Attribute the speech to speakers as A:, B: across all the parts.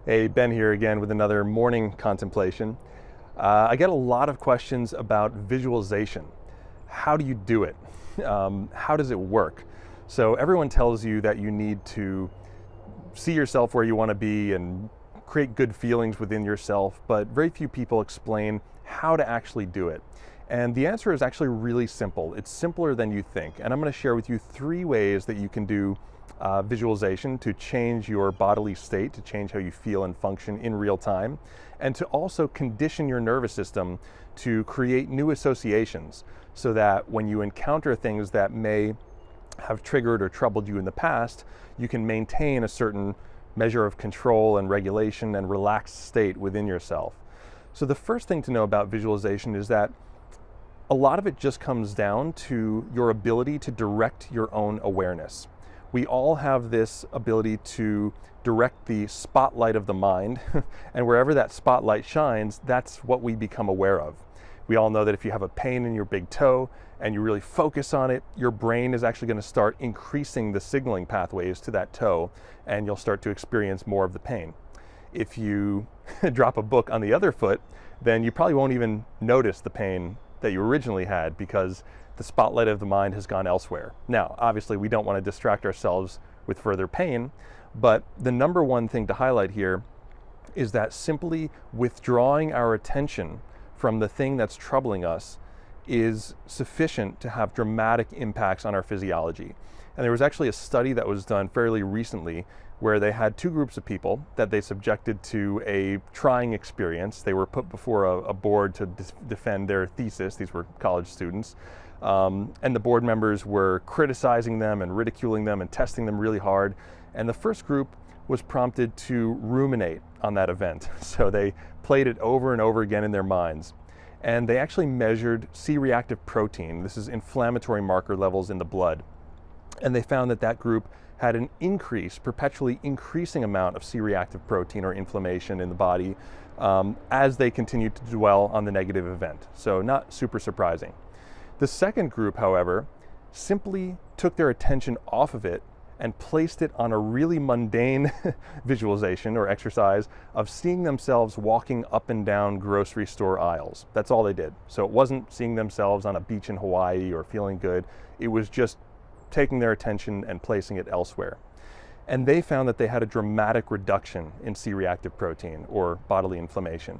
A: Hey, Ben here again with another morning contemplation. I get a lot of questions about visualization. How do you do it? How does it work? So everyone tells you that you need to see yourself where you want to be and create good feelings within yourself, but very few people explain how to actually do it. And the answer is actually really simple. It's simpler than you think. And I'm going to share with you 3 ways that you can do visualization to change your bodily state, to change how you feel and function in real time, and to also condition your nervous system to create new associations so that when you encounter things that may have triggered or troubled you in the past, you can maintain a certain measure of control and regulation and relaxed state within yourself. So the first thing to know about visualization is that a lot of it just comes down to your ability to direct your own awareness. We all have this ability to direct the spotlight of the mind, and wherever that spotlight shines, that's what we become aware of. We all know that if you have a pain in your big toe and you really focus on it, your brain is actually going to start increasing the signaling pathways to that toe, and you'll start to experience more of the pain. If you drop a book on the other foot, then you probably won't even notice the pain that you originally had because the spotlight of the mind has gone elsewhere. Now, obviously, we don't want to distract ourselves with further pain, but the number one thing to highlight here is that simply withdrawing our attention from the thing that's troubling us is sufficient to have dramatic impacts on our physiology. And there was actually a study that was done fairly recently where they had 2 groups of people that they subjected to a trying experience. They were put before a board to defend their thesis. These were college students. And the board members were criticizing them and ridiculing them and testing them really hard. And the first group was prompted to ruminate on that event. So they played it over and over again in their minds. And they actually measured C-reactive protein. This is inflammatory marker levels in the blood. And they found that that group had an perpetually increasing amount of C-reactive protein or inflammation in the body as they continued to dwell on the negative event. So not super surprising. The second group, however, simply took their attention off of it and placed it on a really mundane visualization or exercise of seeing themselves walking up and down grocery store aisles. That's all they did. So it wasn't seeing themselves on a beach in Hawaii or feeling good. It was just taking their attention and placing it elsewhere. And they found that they had a dramatic reduction in C-reactive protein or bodily inflammation.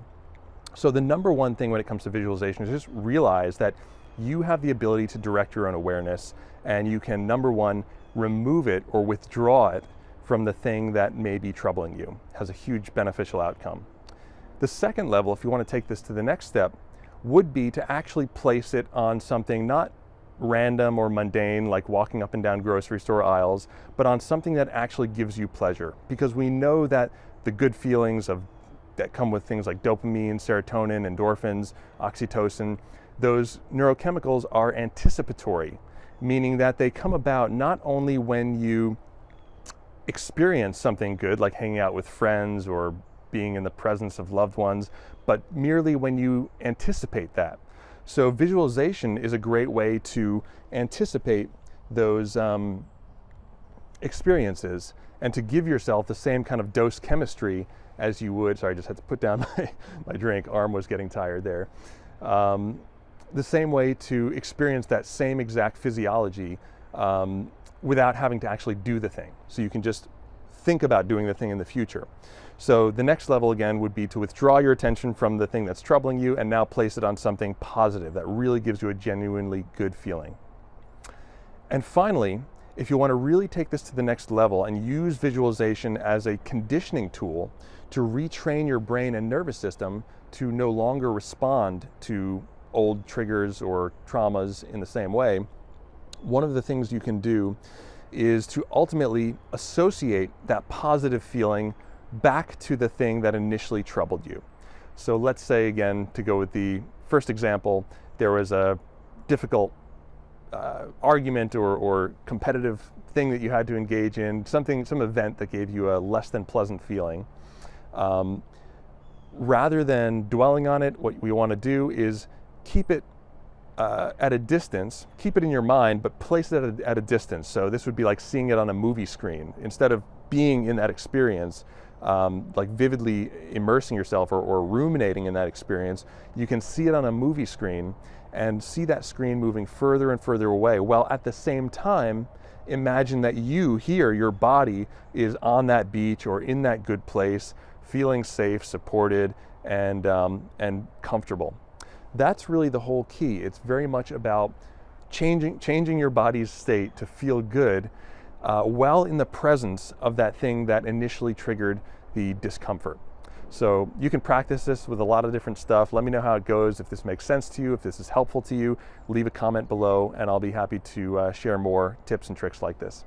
A: So the number one thing when it comes to visualization is just realize that you have the ability to direct your own awareness, and you can, number one, remove it or withdraw it from the thing that may be troubling you. It has a huge beneficial outcome. The second level, if you want to take this to the next step, would be to actually place it on something not random or mundane like walking up and down grocery store aisles, but on something that actually gives you pleasure. Because we know that the good feelings that come with things like dopamine, serotonin, endorphins, oxytocin, those neurochemicals are anticipatory, meaning that they come about not only when you experience something good, like hanging out with friends or being in the presence of loved ones, but merely when you anticipate that. So visualization is a great way to anticipate those experiences and to give yourself the same kind of dose chemistry as you would. Sorry, I just had to put down my drink. Arm was getting tired there. The same way to experience that same exact physiology without having to actually do the thing. So you can just think about doing the thing in the future. So the next level again would be to withdraw your attention from the thing that's troubling you and now place it on something positive that really gives you a genuinely good feeling. And finally, if you want to really take this to the next level and use visualization as a conditioning tool to retrain your brain and nervous system to no longer respond to old triggers or traumas in the same way, one of the things you can do is to ultimately associate that positive feeling back to the thing that initially troubled you. So let's say, again, to go with the first example, there was a difficult argument or competitive thing that you had to engage in, some event that gave you a less than pleasant feeling. Rather than dwelling on it, what we want to do is keep it at a distance, keep it in your mind, but place it at a distance. So this would be like seeing it on a movie screen. Instead of being in that experience, like vividly immersing yourself or ruminating in that experience, you can see it on a movie screen and see that screen moving further and further away, while at the same time, imagine that you here, your body, is on that beach or in that good place, feeling safe, supported, and comfortable. That's really the whole key. It's very much about changing your body's state to feel good while in the presence of that thing that initially triggered the discomfort. So you can practice this with a lot of different stuff. Let me know how it goes. If this makes sense to you, if this is helpful to you, leave a comment below and I'll be happy to share more tips and tricks like this.